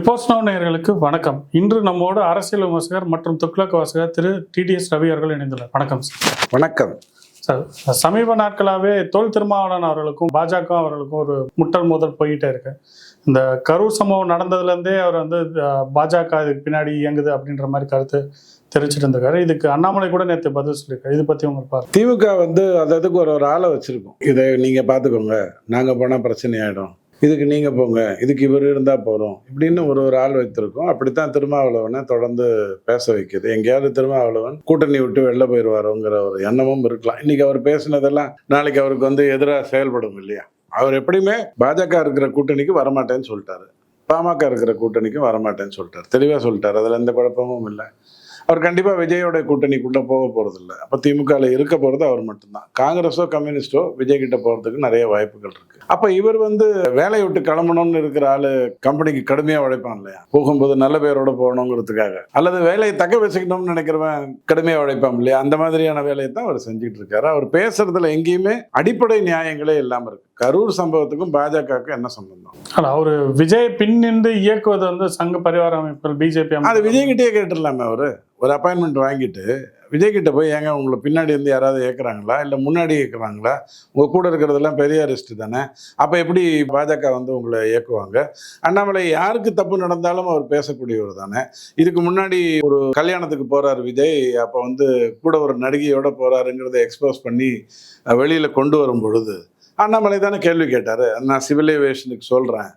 Reports now நேயர்களுக்கு வணக்கம். இன்று நம்மோடு அரசியல் விமர்சகர் மற்றும் துக்ளக் வாசகர் திரு டிடிஎஸ் ரவி அவர்கள் இணைந்துள்ளார். வணக்கம் சார். வணக்கம் சார். சமீப நாட்களாகவே தொல் திருமாவளவன் அவர்களுக்கும் பாஜக அவர்களுக்கும் ஒரு முட்டல் மோதல் போயிட்டே இருக்கு. இந்த கரூர் சம்பவம் நடந்ததுலேருந்தே அவர் பாஜக இதுக்கு பின்னாடி இயங்குது அப்படின்ற மாதிரி கருத்து தெரிவிச்சிட்டு இருந்திருக்காரு. இதுக்கு அண்ணாமலை கூட நேற்று பதில் சொல்லியிருக்காரு. இது பற்றி உங்களுக்கு பார்த்து திமுக அதுக்கு ஒரு ஆளை வச்சிருக்கோம். இதை நீங்க பாத்துக்கோங்க, நாங்க போனா பிரச்சனை ஆயிடும், இதுக்கு நீங்க போங்க, இதுக்கு இவர் இருந்தா போறோம் இப்படின்னு ஒரு ஆள் வைத்திருக்கோம். அப்படித்தான் திருமாவளவனை தொடர்ந்து பேச வைக்குது. எங்கேயாவது திருமாவளவன் கூட்டணி விட்டு வெளில போயிடுவாரோங்கிற ஒரு எண்ணமும் இருக்கலாம். இன்னைக்கு அவர் பேசினதெல்லாம் நாளைக்கு அவருக்கு எதிராக செயல்படும் இல்லையா? அவர் எப்படியுமே பாஜக இருக்கிற கூட்டணிக்கு வரமாட்டேன்னு சொல்லிட்டாரு, பாமக இருக்கிற கூட்டணிக்கும் வரமாட்டேன்னு சொல்லிட்டாரு, தெளிவா சொல்லிட்டாரு. அதுல எந்த குழப்பமும் இல்லை. அவர் கண்டிப்பா விஜயோட கூட்டணிக்குள்ள போக போறது இல்லை. அப்ப திமுகல இருக்க போறது அவர் மட்டும்தான். காங்கிரஸோ கம்யூனிஸ்டோ விஜய் கிட்ட போறதுக்கு நிறைய வாய்ப்புகள் இருக்கு. அப்ப இவர் வேலையை விட்டு கிளம்பணும்னு இருக்கிற ஆளு கம்பெனிக்கு கடுமையா உழைப்பான் இல்லையா? போகும்போது நல்ல பேரோட போகணுங்கிறதுக்காக, அல்லது வேலையை தக்க வச்சுக்கணும்னு நினைக்கிறவன் கடுமையா உழைப்பான் இல்லையா? அந்த மாதிரியான வேலையை தான் அவர் செஞ்சுட்டு இருக்காரு. அவர் பேசுறதுல எங்கேயுமே அடிப்படை நியாயங்களே இல்லாம இருக்கு. கரூர் சம்பவத்துக்கும் பாஜகவுக்கும் என்ன சம்பந்தம்? அவரு விஜய் பின் நின்று இயக்குவது சங்க பரிவார அமைப்புகள் பிஜேபி அது விஜய் கிட்டே கேட்டுடலாமே. அவரு ஒரு அப்பாயின்மெண்ட் வாங்கிட்டு விஜய் கிட்ட போய், ஏங்க உங்களை பின்னாடி யாராவது ஏற்கிறாங்களா இல்லை முன்னாடி ஏற்கிறாங்களா? உங்கள் கூட இருக்கிறதெல்லாம் பெரியாரிஸ்ட் தானே, அப்போ எப்படி பாஜக உங்களை இயக்குவாங்க? அண்ணாமலை யாருக்கு தப்பு நடந்தாலும் அவர் பேசக்கூடியவர் தானே. இதுக்கு முன்னாடி ஒரு கல்யாணத்துக்கு போகிறார் விஜய், அப்போ கூட ஒரு நடிகையோட போகிறாருங்கிறத எக்ஸ்போஸ் பண்ணி வெளியில் கொண்டு வரும் பொழுது அண்ணாமலை தானே கேள்வி கேட்டார். நான் சிவிலைசேஷனுக்கு சொல்கிறேன்,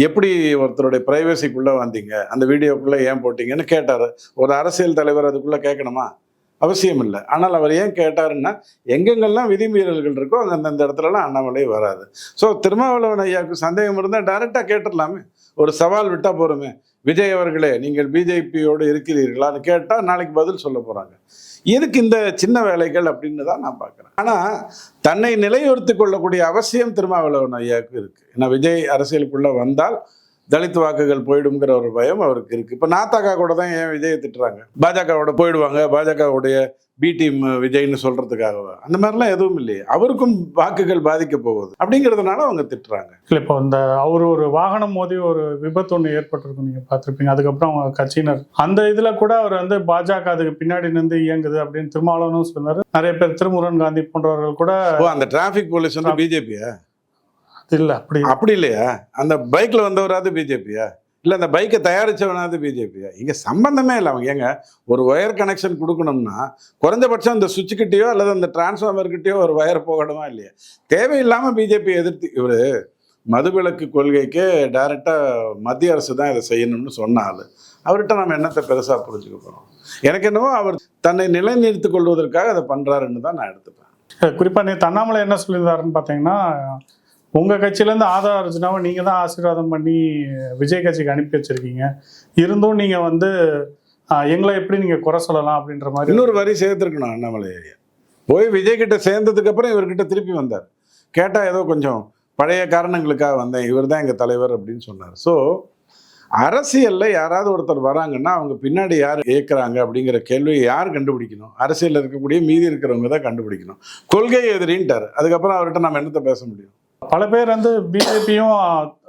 எப்படி ஒருத்தருடைய பிரைவசிக்குள்ளே வந்தீங்க, அந்த வீடியோக்குள்ளே ஏன் போட்டீங்கன்னு கேட்டார். ஒரு அரசியல் தலைவர் அதுக்குள்ளே கேட்கணுமா? அவசியம் இல்லை. ஆனால் அவர் ஏன் கேட்டாருன்னா, எங்கெங்கெல்லாம் விதிமீறல்கள் இருக்கோ அந்தந்த இடத்துலலாம் அண்ணாமலை வராது. ஸோ திருமாவளவன் ஐயாவுக்கு சந்தேகம் இருந்தால் டைரெக்டாக கேட்டுடலாமே, ஒரு சவால் விட்டால் போகிறோமே. விஜய் அவர்களே, நீங்கள் பிஜேபியோடு இருக்கிறீர்களான்னு கேட்டால் நாளைக்கு பதில் சொல்ல போகிறாங்க. எதுக்கு இந்த சின்ன வேலைகள் அப்படின்னு தான் நான் பார்க்குறேன். ஆனால் தன்னை நிலையுறுத்தி கொள்ளக்கூடிய அவசியம் திருமாவளவன் ஐயாவுக்கு இருக்குது. ஏன்னா விஜய் அரசியலுக்குள்ளே வந்தால் தலித் வாக்குகள் போயிடுங்கிற ஒரு பயம் அவருக்கு இருக்குது. இப்போ நாத்தாக்கா கூட தான் ஏன் விஜயை திட்டுறாங்க, பாஜகவோட போயிடுவாங்க, பாஜகவுடைய பி டீம் விஜய்னு சொல்கிறதுக்காகவா? அந்த மாதிரிலாம் எதுவும் இல்லையே. அவருக்கும் வாக்குகள் பாதிக்க போகுது அப்படிங்கிறதுனால அவங்க திட்டுறாங்க. இல்லை, இப்போ அவர் ஒரு வாகனம் மோதி ஒரு விபத்து ஒன்று ஏற்பட்டிருக்கும், நீங்கள் பார்த்துருப்பீங்க. அதுக்கப்புறம் அவங்க கட்சியினர் அந்த இதில் கூட அவர் பாஜக அதுக்கு பின்னாடி நின்று இயங்குது அப்படின்னு திருமாவளவனும் சொன்னார். நிறைய பேர், திருமுருகன் காந்தி போன்றவர்கள் கூட. அந்த டிராஃபிக் போலீஸ் பிஜேபியா? இல்ல, அப்படி இல்லையா? அந்த பைக்ல வந்தவராது பிஜேபியா? இல்ல அந்த பைக்கை தயாரிச்சவனாவது பிஜேபியா? இங்க சம்பந்தமே இல்லை. அவங்க ஏங்க ஒரு ஒயர் கனெக்ஷன் கொடுக்கணும்னா குறைஞ்சபட்சம் அந்த சுவிட்ச் கிட்டயோ அல்லது அந்த டிரான்ஸ்ஃபார்மர் கிட்டயோ ஒரு ஒயர் போகணுமா இல்லையா? தேவையில்லாம பிஜேபி எதிர்த்து இவரு மதுவிலக்கு கொள்கைக்கு டைரக்டா மத்திய அரசு தான் இதை செய்யணும்னு சொன்னாரு. அவர்கிட்ட நம்ம என்னத்தை பெருசா புரிஞ்சுக்க போறோம்? எனக்கு என்னவோ அவர் தன்னை நிலைநிறுத்திக் கொள்வதற்காக அதை பண்றாருன்னு தான் நான் எடுத்துப்பேன். குறிப்பா நேற்று அண்ணாமலை என்ன சொல்லியிருந்தாருன்னு பார்த்தீங்கன்னா, உங்கள் கட்சியிலேருந்து ஆதார் அர்ஜுனாவை நீங்கள் தான் ஆசீர்வாதம் பண்ணி விஜய் கட்சிக்கு அனுப்பி வச்சுருக்கீங்க, இருந்தும் நீங்கள் எங்களை எப்படி நீங்கள் குறை சொல்லலாம் அப்படின்ற மாதிரி இன்னொரு வரி சேர்த்துருக்கணும். அண்ணாமலை போய் விஜய் கிட்ட சேர்ந்ததுக்கப்புறம் இவர்கிட்ட திருப்பி வந்தார். கேட்டால் ஏதோ கொஞ்சம் பழைய காரணங்களுக்காக வந்தேன், இவர் தான் எங்கள் தலைவர் அப்படின்னு சொன்னார். ஸோ அரசியலில் யாராவது ஒருத்தர் வராங்கன்னா அவங்க பின்னாடி யார் இயக்குறாங்க அப்படிங்கிற கேள்வியை யார் கண்டுபிடிக்கணும்? அரசியலில் இருக்கக்கூடிய மீதி இருக்கிறவங்க தான் கண்டுபிடிக்கணும். கொள்கை எதிரின்ட்டார். அதுக்கப்புறம் அவர்கிட்ட நம்ம என்னத்தை பேச முடியும்? பல பேர் பிஜேபியும்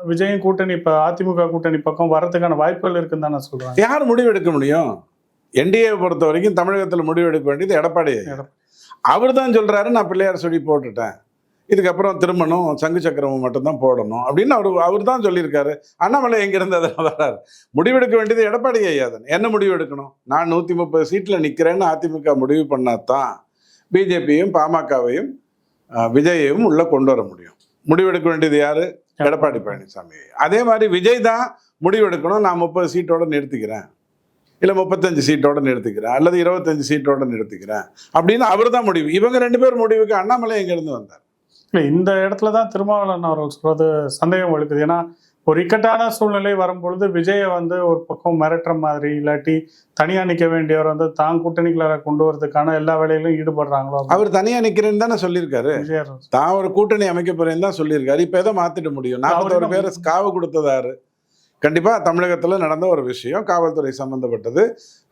விஜயும் கூட்டணி, இப்போ அதிமுக கூட்டணி பக்கம் வரதுக்கான வாய்ப்புகள் இருக்குன்னு தானே சொல்றாங்க. யார் முடிவு எடுக்க முடியும்? என்டிஏ பொறுத்த வரைக்கும் தமிழகத்தில் முடிவு எடுக்க வேண்டியது எடப்பாடி. அவர் தான் சொல்றாரு, நான் பிள்ளையார் சொல்லி போட்டுட்டேன், இதுக்கப்புறம் திருமணம் சங்கு சக்கரமும் மட்டும்தான் போடணும் அப்படின்னு அவர் தான் சொல்லியிருக்காரு. அண்ணாமலை எங்கிருந்து அதில் வர்றாரு? முடிவெடுக்க வேண்டியது எடப்பாடி ஐயா தான். என்ன முடிவு எடுக்கணும்? நான் 130 சீட்டில் நிற்கிறேன்னு அதிமுக முடிவு பண்ணாதான் பிஜேபியும் பாமகவையும் விஜயையும் உள்ள கொண்டு வர முடியும். முடிவெடுக்க வேண்டியது யாரு? எடப்பாடி பழனிசாமி. அதே மாதிரி விஜய் தான் முடிவெடுக்கணும், நான் 30 சீட்டோட நிறுத்திக்கிறேன், இல்லை 35 சீட்டோட நிறுத்திக்கிறேன், அல்லது 25 சீட்டோட நிறுத்திக்கிறேன் அப்படின்னு அவர் தான் முடிவு. இவங்க 2 பேர் முடிவுக்கு அண்ணாமலை எங்கிருந்து வந்தார்? இல்லை, இந்த இடத்துல தான் திருமாவளவன் அவர்கள் சொல்றது சந்தேகம் எழுக்குது. ஏன்னா ஒரு இக்கட்டான சூழ்நிலை வரும்பொழுது விஜயை ஒரு பக்கம் மிரட்டுற மாதிரி, இல்லாட்டி தனியா நிற்க வேண்டியவர் தான் கூட்டணிகளை கொண்டு வரதுக்கான எல்லா வேலையிலும் ஈடுபடுறாங்களோ. அவர் தனியா நிக்கிறேன்னு தானே சொல்லியிருக்காரு. தான் ஒரு கூட்டணி அமைக்க போறேன்னு தான் சொல்லியிருக்காரு. இப்ப எதை மாத்திட முடியும்? 41 பேரை காவு கொடுத்ததாரு. கண்டிப்பாக தமிழகத்தில் நடந்த ஒரு விஷயம், காவல்துறை சம்மந்தப்பட்டது,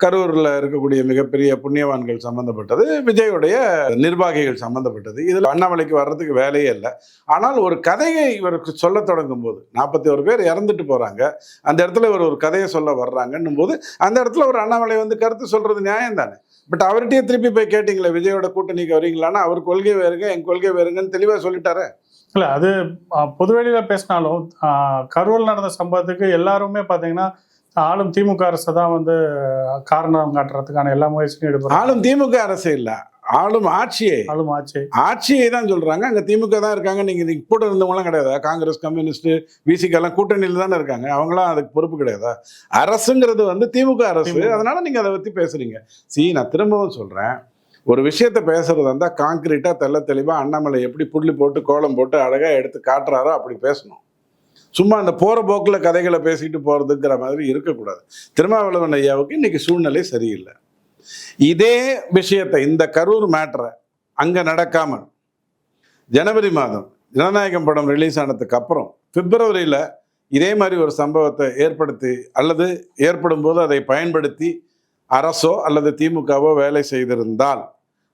கரூரில் இருக்கக்கூடிய மிகப்பெரிய புண்ணியவான்கள் சம்மந்தப்பட்டது, விஜயோடைய நிர்வாகிகள் சம்மந்தப்பட்டது. இதில் அண்ணாமலைக்கு வர்றதுக்கு வேலையே இல்லை. ஆனால் ஒரு கதையை இவருக்கு சொல்ல தொடங்கும் போது 41 பேர் இறந்துட்டு போகிறாங்க, அந்த இடத்துல இவர் ஒரு கதையை சொல்ல வர்றாங்கன்னும் போது அந்த இடத்துல ஒரு அண்ணாமலை வந்து கருத்து சொல்கிறது நியாயம் தானே. பட் அவர்கிட்டயே திருப்பி போய் கேட்டிங்களே, விஜயோட கூட்டணிக்கு வரீங்களான்னா அவர் கொள்கை வேறுங்க என் கொள்கை வேறுங்கன்னு தெளிவாக சொல்லிட்டாரு. இல்லை, அது பொதுவெளியில பேசினாலும் கரூரில் நடந்த சம்பவத்துக்கு எல்லாருமே பார்த்தீங்கன்னா ஆளும் திமுக அரசு தான் வந்து காரணம் காட்டுறதுக்கான எல்லா முயற்சியும் ஈடுபடுறாங்க. ஆளும் திமுக அரசு இல்லை, ஆளும் ஆட்சியை தான் சொல்றாங்க. அங்க திமுக தான் இருக்காங்க. நீங்க கூட இருந்தவங்களாம் கிடையாதா? காங்கிரஸ், கம்யூனிஸ்ட், விசிக எல்லாம் கூட்டணியில் தானே இருக்காங்க. அவங்களாம் அதுக்கு பொறுப்பு கிடையாதா? அரசுங்கிறது வந்து திமுக அரசு. அதனால நீங்க அதை பத்தி பேசுறீங்க. நான் திரும்பவும் சொல்றேன், ஒரு விஷயத்த பேசுறது வந்தா காங்கிரீட்டா தெள்ள தெளிவா அண்ணாமலை எப்படி புள்ளி போட்டு கோலம் போட்டு அழகா எடுத்து காட்டுறாரோ அப்படி பேசணும். சும்மா அந்த போற போக்குல கதைகளை பேசிட்டு போறதுங்கிற மாதிரி இருக்கக்கூடாது. திருமாவளவன் ஐயாவுக்கு இன்னைக்கு சூழ்நிலை சரியில்லை. இதே விஷயத்தை, இந்த கரூர் மேட்டரை அங்க நடக்காமல் ஜனவரி மாதம் ஜனநாயகம் படம் ரிலீஸ் ஆனதுக்கு அப்புறம் பிப்ரவரியில இதே மாதிரி ஒரு சம்பவத்தை ஏற்படுத்தி அல்லது ஏற்படும் போது அதை பயன்படுத்தி அரசோ அல்லது திமுகவோ வேலை செய்திருந்தால்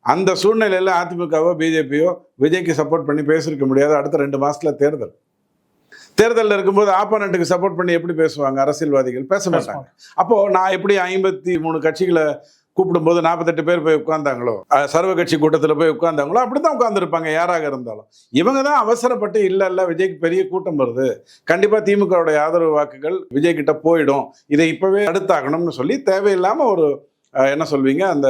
அந்த சூழ்நிலையில் அதிமுகவோ பிஜேபியோ விஜய்க்கு சப்போர்ட் பண்ணி பேசியிருக்க முடியாது. அடுத்த 2 மாசத்துல தேர்தலில் இருக்கும்போது ஆப்போனண்ட்டுக்கு சப்போர்ட் பண்ணி எப்படி பேசுவாங்க? அரசியல்வாதிகள் பேச மாட்டாங்க. அப்போ நான் எப்படி 53 கட்சிகளை கூப்பிடும்போது 48 பேர் போய் உட்கார்ந்தாங்களோ, சர்வ கட்சி கூட்டத்தில் போய் உட்கார்ந்தாங்களோ, அப்படித்தான் உட்கார்ந்துருப்பாங்க யாராக இருந்தாலும். இவங்க தான் அவசரப்பட்டு இல்லை விஜய்க்கு பெரிய கூட்டம் வருது, கண்டிப்பாக திமுகவுடைய ஆதரவு வாக்குகள் விஜய் கிட்ட போயிடும், இதை இப்பவே அடுத்தாகணும்னு சொல்லி தேவையில்லாம ஒரு என்ன சொல்வீங்க, அந்த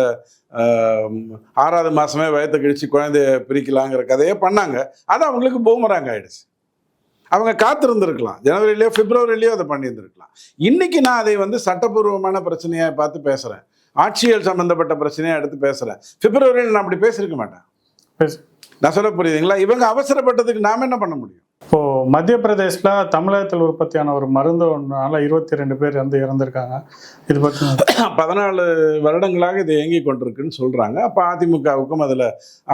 6வது மாசமே வயத்தை கழிச்சு குழந்தைய பிரிக்கலாங்கிற கதையை பண்ணாங்க. அது அவங்களுக்கு பூமராங்க ஆயிடுச்சு. அவங்க காத்திருந்திருக்கலாம், ஜனவரியிலேயோ பிப்ரவரியிலேயோ அதை பண்ணியிருந்திருக்கலாம். இன்னைக்கு நான் அதை வந்து சட்டப்பூர்வமான பிரச்சனையை பார்த்து பேசுறேன், ஆட்சியல் சம்பந்தப்பட்ட பிரச்சனையை எடுத்து பேசுறேன். பிப்ரவரியில் நான் அப்படி பேசியிருக்க மாட்டேன். நான் சொல்ல புரியுதுங்களா? இவங்க அவசரப்பட்டதுக்கு நாம என்ன பண்ண முடியும்? இப்போ மத்திய பிரதேசில் தமிழகத்தில் உற்பத்தியான ஒரு மருந்து ஒன்றால 22 பேர் வந்து இறந்திருக்காங்க. இது பற்றி 14 வருடங்களாக இது இயங்கி கொண்டிருக்குன்னு சொல்றாங்க. அப்போ அதிமுகவுக்கும் அதில்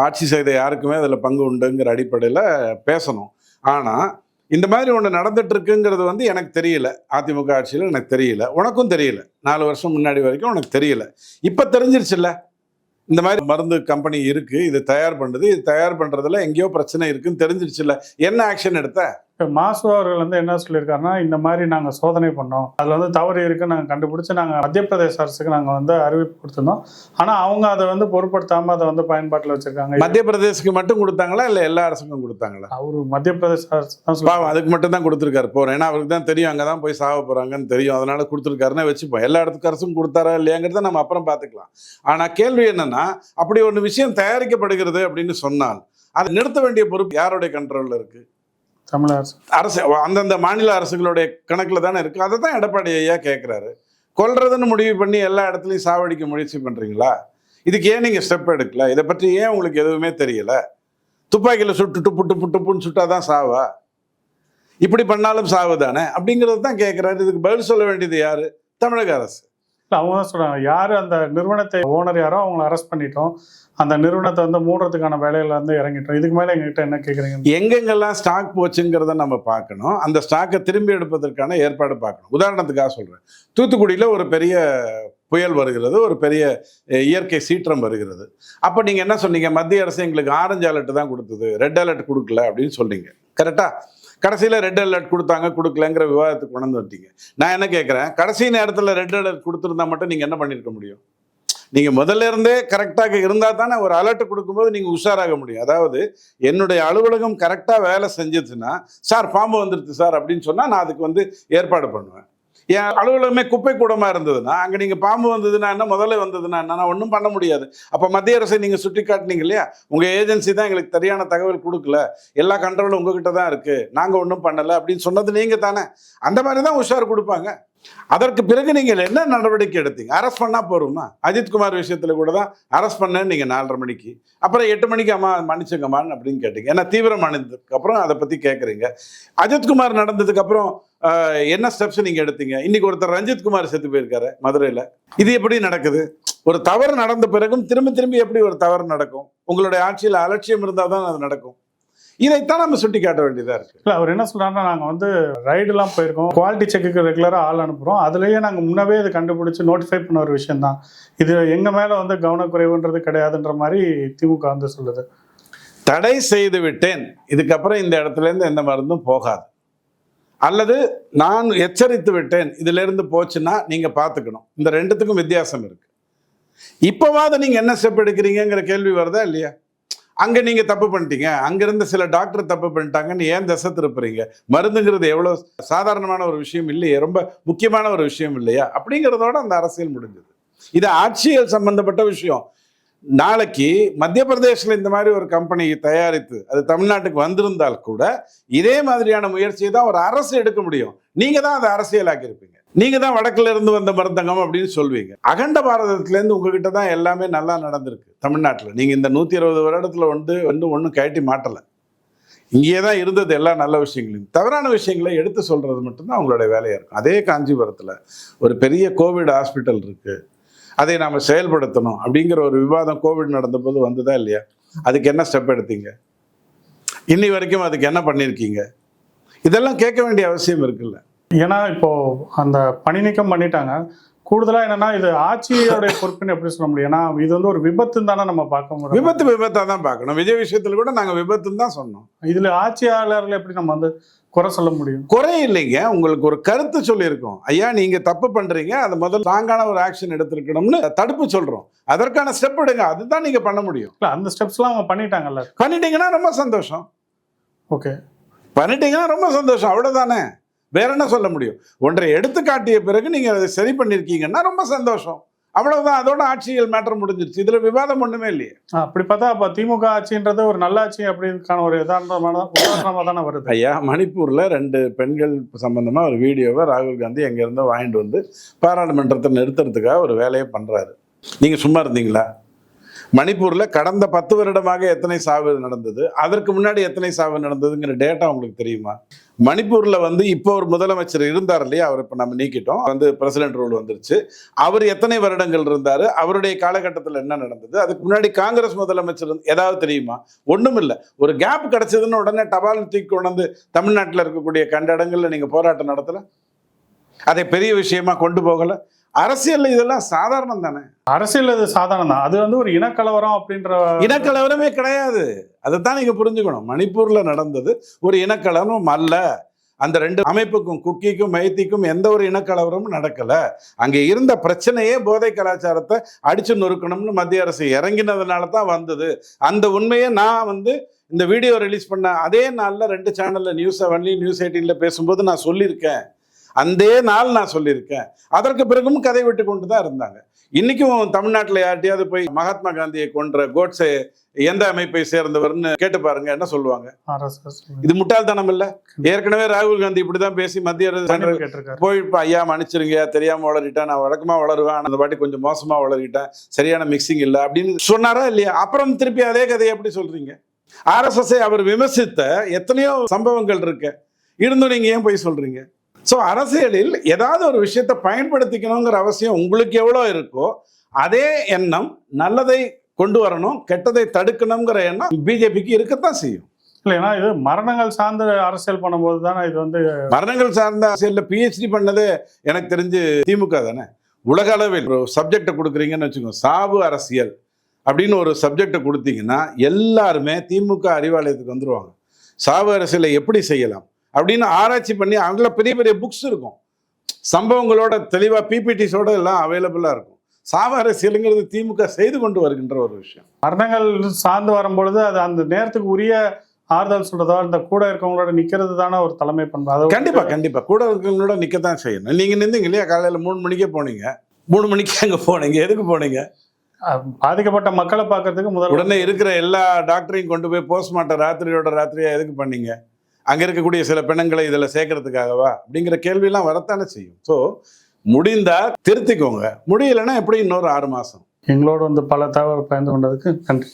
ஆட்சி செய்த யாருக்குமே அதில் பங்கு உண்டுங்கிற அடிப்படையில் பேசணும். ஆனால் இந்த மாதிரி ஒன்று நடந்துட்டு இருக்குங்கிறது வந்து எனக்கு தெரியல. அதிமுக ஆட்சியில் எனக்கு தெரியல, உனக்கும் தெரியல. 4 வருஷம் முன்னாடி வரைக்கும் உனக்கு தெரியல. இப்போ தெரிஞ்சிருச்சுல்ல, இந்த மாதிரி மருந்து கம்பெனி இருக்கு, இது தயார் பண்ணுது, இது தயார் பண்றதுல எங்கேயோ பிரச்சனை இருக்குன்னு தெரிஞ்சிருச்சுல்ல, என்ன ஆக்ஷன் எடுத்த? மாசு அவர்கள் வந்து என்ன சொல்லியிருக்காருன்னா, இந்த மாதிரி நாங்கள் சோதனை பண்ணோம், அதில் வந்து தவறு இருக்குன்னு நாங்கள் கண்டுபிடிச்சி நாங்கள் மத்திய பிரதேச அரசுக்கு நாங்கள் வந்து அறிவிப்பு கொடுத்துருந்தோம். ஆனால் அவங்க அதை வந்து பொருட்படுத்தாமல் அதை வந்து பயன்பாட்டில் வச்சிருக்காங்க. மத்திய பிரதேசக்கு மட்டும் கொடுத்தாங்களா இல்லை எல்லா அரசுக்கும் கொடுத்தாங்களா? அவரு மத்திய பிரதேச அரசு தான் அதுக்கு மட்டும் தான் கொடுத்துருக்காரு போகிறேன். ஏன்னா அவருக்கு தான் தெரியும் அங்கே தான் போய் சாவ போகிறாங்கன்னு தெரியும், அதனால கொடுத்துருக்காருன்னு வச்சுப்போம். எல்லா இடத்துக்கு அரசும் கொடுத்தாரா இல்லையாங்கிறத நம்ம அப்புறம் பார்த்துக்கலாம். ஆனால் கேள்வி என்னன்னா, அப்படி ஒரு விஷயம் தயாரிக்கப்படுகிறது அப்படின்னு சொன்னால் அதை நிறுத்த வேண்டிய பொறுப்பு யாருடைய கண்ட்ரோலில் இருக்கு? தமிழக அரசு, அந்தந்த மாநில அரசுகளுடைய கணக்கில் தானே இருக்கு. அதை தான் எடப்பாடி ஐயா கேட்குறாரு. கொல்றதுன்னு முடிவு பண்ணி எல்லா இடத்துலையும் சாவடிக்க முயற்சி பண்ணுறீங்களா? இதுக்கு ஏன் நீங்கள் ஸ்டெப் எடுக்கல? இதை பற்றி ஏன் உங்களுக்கு எதுவுமே தெரியல? துப்பாக்கியில் சுட்டு டுப்புன்னு சுட்டாதான் சாவா? இப்படி பண்ணாலும் சாவு தானே அப்படிங்கிறது தான் கேட்குறாரு. இதுக்கு பதில் சொல்ல வேண்டியது யாரு? தமிழக அரசு. இல்லை, அவங்க தான் சொல்கிறாங்க, யார் அந்த நிறுவனத்தை ஓனர் யாரோ அவங்கள அரெஸ்ட் பண்ணிட்டோம், அந்த நிறுவனத்தை வந்து மூடுறதுக்கான வேலையில வந்து இறங்கிட்டோம். இதுக்கு மேலே எங்ககிட்ட என்ன கேட்குறீங்க? எங்கெங்கெல்லாம் ஸ்டாக் போச்சுங்கிறத நம்ம பார்க்கணும். அந்த ஸ்டாக்கை திரும்பி எடுப்பதற்கான ஏற்பாடு பார்க்கணும். உதாரணத்துக்காக சொல்கிறேன், தூத்துக்குடியில் ஒரு பெரிய புயல் வருகிறது, ஒரு பெரிய இயற்கை சீற்றம் வருகிறது. அப்போ நீங்கள் என்ன சொன்னீங்க? மத்திய அரசு எங்களுக்கு ஆரஞ்சு அலர்ட் தான் கொடுத்தது, ரெட் அலர்ட் கொடுக்கல அப்படின்னு சொன்னீங்க. கரெக்டா? கடைசியில் ரெட் அலர்ட் கொடுத்தாங்க கொடுக்கலங்கிற விவாதத்துக்கு கொண்டு வந்துட்டீங்க. நான் என்ன கேட்குறேன், கடைசி நேரத்தில் ரெட் அலர்ட் கொடுத்துருந்தா மட்டும் நீங்கள் என்ன பண்ணியிருக்க முடியும்? நீங்கள் முதல்ல இருந்தே கரெக்டாக இருந்தால் தானே ஒரு அலர்ட் கொடுக்கும்போது நீங்கள் உஷாராக முடியும். அதாவது என்னுடைய அலுவலகம் கரெக்டாக வேலை செஞ்சுச்சுன்னா, சார் பாம்பு வந்துடுது சார் அப்படின்னு சொன்னால் நான் அதுக்கு வந்து ஏற்பாடு பண்ணுவேன். என் அலுவலகமே குப்பை கூடமாக இருந்ததுன்னா, அங்கே நீங்கள் பாம்பு வந்ததுன்னா என்ன, முதல்ல வந்ததுன்னா என்ன, நான் ஒன்றும் பண்ண முடியாது. அப்போ மத்திய அரசை நீங்கள் சுட்டி காட்டினீங்க இல்லையா, உங்கள் ஏஜென்சி தான் எங்களுக்கு சரியான தகவல் கொடுக்கல, எல்லா கண்ட்ரோலும் உங்ககிட்ட தான் இருக்குது, நாங்கள் ஒன்றும் பண்ணலை அப்படின்னு சொன்னது நீங்கள் தானே. அந்த மாதிரி தான் உஷார் கொடுப்பாங்க. அதற்கு பிறகு நீங்கள் என்ன நடவடிக்கை எடுத்தீங்க? அரெஸ்ட் பண்ணா போருமா? அஜித்குமார் விஷயத்துல கூட தான் அரெஸ்ட் பண்ணேன்னு நீங்க 4:30 மணிக்கு, அப்புறம் 8 மணிக்கு அம்மா மன்னிச்சுங்கம்மான்னு அப்படின்னு கேட்டீங்க. ஏன்னா தீவிரமானதுக்கு அப்புறம் அதை பத்தி கேட்குறீங்க. அஜித்குமார் நடந்ததுக்கு அப்புறம் என்ன ஸ்டெப்ஸ் நீங்க எடுத்தீங்க? இன்னைக்கு ஒருத்தர் ரஞ்சித்குமார் செத்து போயிருக்காரு மதுரையில. இது எப்படி நடக்குது? ஒரு தவறு நடந்த பிறகும் திரும்பி எப்படி ஒரு தவறு நடக்கும்? உங்களுடைய ஆட்சியில் அலட்சியம் இருந்தால் தான் அது நடக்கும். இதைத்தான் நம்ம சுட்டி காட்ட வேண்டியதா இருக்கு. இல்லை, அவர் என்ன சொல்றாருன்னா, நாங்கள் வந்து ரைடுலாம் போயிருக்கோம், குவாலிட்டி செக்குக்கு ரெகுலராக ஆள் அனுப்புகிறோம், அதுலேயே நாங்கள் முன்னவே இதை கண்டுபிடிச்சி நோட்டிஃபை பண்ண ஒரு விஷயம் தான், இது எங்கள் மேலே வந்து கவனக்குறைவுன்றது கிடையாதுன்ற மாதிரி திமுக வந்து சொல்லுது. தடை செய்து விட்டேன், இதுக்கப்புறம் இந்த இடத்துல இருந்து எந்த மருந்தும் போகாது, அல்லது நான் எச்சரித்து விட்டேன், இதுல இருந்து போச்சுன்னா நீங்க பார்த்துக்கணும். இந்த ரெண்டுத்துக்கும் வித்தியாசம் இருக்கு. இப்போவாது நீங்க என்ன ஸ்டெப் எடுக்கிறீங்கிற கேள்வி வருதா இல்லையா? அங்க நீங்க தப்பு பண்ணிட்டீங்க, அங்கிருந்து சில டாக்டர் தப்பு பண்ணிட்டாங்கன்னு ஏன் திசை திருப்புறீங்க? மருந்துங்கிறது எவ்வளவு சாதாரணமான ஒரு விஷயம் இல்லையே, ரொம்ப முக்கியமான ஒரு விஷயம் இல்லையா? அப்படிங்கிறதோட அந்த அரசியல் முடிஞ்சது. இது ஆட்சியல் சம்பந்தப்பட்ட விஷயம். நாளைக்கு மத்திய பிரதேசில் இந்த மாதிரி ஒரு கம்பெனி தயாரித்து அது தமிழ்நாட்டுக்கு வந்திருந்தால் கூட இதே மாதிரியான முயற்சியை தான் ஒரு அரசு எடுக்க முடியும். நீங்க தான் அதை அரசியலாக்கி இருப்பீங்க. நீங்க தான் வடக்குல இருந்து வந்த மருந்தகம் அப்படின்னு சொல்வீங்க. அகண்ட பாரதத்திலேருந்து உங்ககிட்ட தான் எல்லாமே நல்லா நடந்திருக்கு. தமிழ்நாட்டில் நீங்க இந்த 120 வருடத்துல ஒன்றும் கழட்டி மாட்டலை. இங்கேயே தான் இருந்தது எல்லா நல்ல விஷயங்களையும். தவறான விஷயங்களை எடுத்து சொல்றது மட்டும்தான் அவங்களுடைய வேலையா இருக்கும். அதே காஞ்சிபுரத்தில் ஒரு பெரிய கோவிட் ஹாஸ்பிட்டல் இருக்கு, அதை நாம் செயல்படுத்தணும் அப்படிங்கிற ஒரு விவாதம் கோவிட் நடந்தபோது வந்ததா இல்லையா? அதுக்கு என்ன ஸ்டெப் எடுத்தீங்க? இன்னி வரைக்கும் அதுக்கு என்ன பண்ணியிருக்கீங்க? இதெல்லாம் கேட்க வேண்டிய அவசியம் இருக்குல்ல. ஏன்னா இப்போ அந்த பணி நீக்கம் பண்ணிட்டாங்க. கூடுதலா என்னன்னா, இது ஆட்சியோடைய பொறுப்புன்னு எப்படி சொல்ல முடியும்? ஏன்னா இது வந்து ஒரு விபத்துன்னு தானே நம்ம பார்க்க முடியும். விபத்தா தான் பார்க்கணும். விஜய் விஷயத்துல கூட நாங்கள் விபத்துன்னு தான் சொன்னோம். இதுல ஆட்சியாளர்கள் எப்படி நம்ம வந்து குறை சொல்ல முடியும்? குறை இல்லைங்க, உங்களுக்கு ஒரு கருத்து சொல்லியிருக்கோம். ஐயா நீங்க தப்பு பண்றீங்க, அது முதல்ல ஸ்ட்ராங்கான ஒரு ஆக்ஷன் எடுத்திருக்கணும்னு தடுப்பு சொல்றோம். அதற்கான ஸ்டெப் எடுங்க, அதுதான் நீங்க பண்ண முடியும். இல்ல, அந்த ஸ்டெப்ஸ்லாம் அவங்க பண்ணிட்டாங்கல்ல. பண்ணிட்டீங்கன்னா ரொம்ப சந்தோஷம். ஓகே, பண்ணிட்டீங்கன்னா ரொம்ப சந்தோஷம், அவ்வளவுதானே. வேற என்ன சொல்ல முடியும்? ஒன்றை எடுத்து காட்டிய பிறகு நீங்க அதை சரி பண்ணிருக்கீங்கன்னா ரொம்ப சந்தோஷம், அவ்வளவுதான். அதோட ஆட்சியல் மேட்டர் முடிஞ்சிருச்சு. இதுல விவாதம் ஒண்ணுமே இல்லையே. அப்படி பார்த்தா அப்ப திமுக ஆட்சின்றது ஒரு நல்ல ஆட்சி அப்படிக்கான ஒரு உதாரணமா தானே வருது. ஐயா, மணிப்பூர்ல 2 பெண்கள் சம்பந்தமா ஒரு வீடியோவை ராகுல் காந்தி எங்க இருந்தோ வாங்கிட்டு வந்து பாராளுமன்றத்தை நிறுத்துறதுக்காக ஒரு வேலையை பண்றாரு. நீங்க சும்மா இருந்தீங்களா? மணிப்பூர்ல கடந்த 10 வருடமாக எத்தனை சாவு நடந்தது, அதற்கு முன்னாடி எத்தனை சாவு நடந்ததுங்கிற டேட்டா உங்களுக்கு தெரியுமா? மணிப்பூர்ல வந்து இப்போ ஒரு முதலமைச்சர் இருந்தார் இல்லையா, அவர் இப்போ நம்ம நீக்கிட்டோம், வந்து பிரசிடென்ட் ரூல் வந்துருச்சு. அவர் எத்தனை வருடங்கள் இருந்தார், அவருடைய காலகட்டத்தில் என்ன நடந்தது, அதுக்கு முன்னாடி காங்கிரஸ் முதலமைச்சர் ஏதாவது தெரியுமா? ஒன்றும் இல்லை. ஒரு கேப் கிடைச்சதுன்னு உடனே டபால் தூக்கி கொண்டு வந்து தமிழ்நாட்டில் இருக்கக்கூடிய கண்ட இடங்கள்ல நீங்க போராட்டம் நடத்தல, அதை பெரிய விஷயமா கொண்டு போகல. அரசியல் இதெல்லாம் சாதாரணம் தானே. அரசியல் இது சாதாரணம் தான். அது வந்து ஒரு இனக்கலவரம் அப்படின்ற இனக்கலவரமே கிடையாது. அதைத்தான் நீங்க புரிஞ்சுக்கணும். மணிப்பூர்ல நடந்தது ஒரு இனக்கலவரம் அல்ல. அந்த 2 அமைப்புக்கும், குக்கிக்கும் மைத்திக்கும் எந்த ஒரு இனக்கலவரமும் நடக்கல. அங்கே இருந்த பிரச்சனையே போதை கலாச்சாரத்தை அடிச்சு நொறுக்கணும்னு மத்திய அரசு இறங்கினதுனால தான் வந்தது. அந்த உண்மையை நான் வந்து இந்த வீடியோ ரிலீஸ் பண்ண அதே நாளில் 2 சேனல்ல நியூஸ் 7 நியூஸ் 18 பேசும்போது நான் சொல்லியிருக்கேன். அந்த நாள் நான் சொல்லியிருக்கேன். அதற்கு பிறகும் கதை விட்டு கொண்டு தான் இருந்தாங்க. இன்னைக்கும் தமிழ்நாட்டில் யார்ட்டையாவது போய் மகாத்மா காந்தியை கொன்ற கோட்ஸே எந்த அமைப்பை சேர்ந்தவர்னு கேட்டு பாருங்க, என்ன சொல்லுவாங்க? இது முட்டாள்தனம் இல்ல? ஏற்கனவே ராகுல் காந்தி இப்படிதான் பேசி மத்திய அரசு போய் ஐயா மன்னிச்சிருங்க, தெரியாம வளரிட்டேன், நான் வழக்கமா வளருவேன், அந்த பாட்டி கொஞ்சம் மோசமா வளரிட்டேன், சரியான மிக்சிங் இல்லை அப்படின்னு சொன்னாரா இல்லையா? அப்புறம் திருப்பி அதே கதையை எப்படி சொல்றீங்க? RSS அவர் விமர்சித்த எத்தனையோ சம்பவங்கள் இருக்கு, இருந்தும் நீங்க ஏன் போய் சொல்றீங்க? ஸோ அரசியலில் ஏதாவது ஒரு விஷயத்தை பயன்படுத்திக்கணுங்கிற அவசியம் உங்களுக்கு எவ்வளோ இருக்கோ அதே எண்ணம் நல்லதை கொண்டு வரணும், கெட்டதை தடுக்கணுங்கிற எண்ணம் பிஜேபிக்கு இருக்கத்தான் செய்யும். இல்லைன்னா இது மரணங்கள் சார்ந்த அரசியல் பண்ணும்போது தானே இது வந்து மரணங்கள் சார்ந்த அரசியலில் PhD பண்ணது எனக்கு தெரிஞ்சு திமுக தானே. உலக அளவில் ஒரு சப்ஜெக்டை கொடுக்குறீங்கன்னு வச்சுக்கோங்க, சாவு அரசியல் அப்படின்னு ஒரு சப்ஜெக்டை கொடுத்தீங்கன்னா எல்லாருமே திமுக அறிவாலயத்துக்கு வந்துடுவாங்க. சாவு அரசியலை எப்படி செய்யலாம் அப்படின்னு ஆராய்ச்சி பண்ணி அவங்கள பெரிய பெரிய புக்ஸ் இருக்கும், சம்பவங்களோட தெளிவாக PPTஸோட எல்லாம் அவைலபிளாக இருக்கும். சாவு அரசியலுங்கிறது திமுக செய்து கொண்டு வருகின்ற ஒரு விஷயம். மரணங்கள் சார்ந்து வரும்பொழுது அது அந்த நேரத்துக்கு உரிய ஆறுதல் சொல்றதோ அந்த கூட இருக்கவங்களோட நிக்கிறது தானே ஒரு தலைமை பண்பு. கண்டிப்பா கூட இருக்கவங்களோட நிக்கத்தான் செய்யணும். நீங்க நின்றீங்க இல்லையா, காலையில 3 மணிக்கே போனீங்க, 3 மணிக்கு அங்க போனீங்க, எதுக்கு போனீங்க? பாதிக்கப்பட்ட மக்களை பார்க்கறதுக்கு முதல்ல உடனே இருக்கிற எல்லா டாக்டரையும் கொண்டு போய் போஸ்ட்மார்ட்டம் ராத்திரியா எதுக்கு பண்ணீங்க? அங்கே இருக்கக்கூடிய சில பெண்களை இதில் சேர்க்கறதுக்காகவா அப்படிங்கிற கேள்வியெல்லாம் வரத்தானே செய்யும். ஸோ முடிந்தால் திருத்திக்கோங்க, முடியலைன்னா எப்படி இன்னொரு 6 மாதம். எங்களோட வந்து பல தகவல் பயந்து கொண்டதுக்கு நன்றி.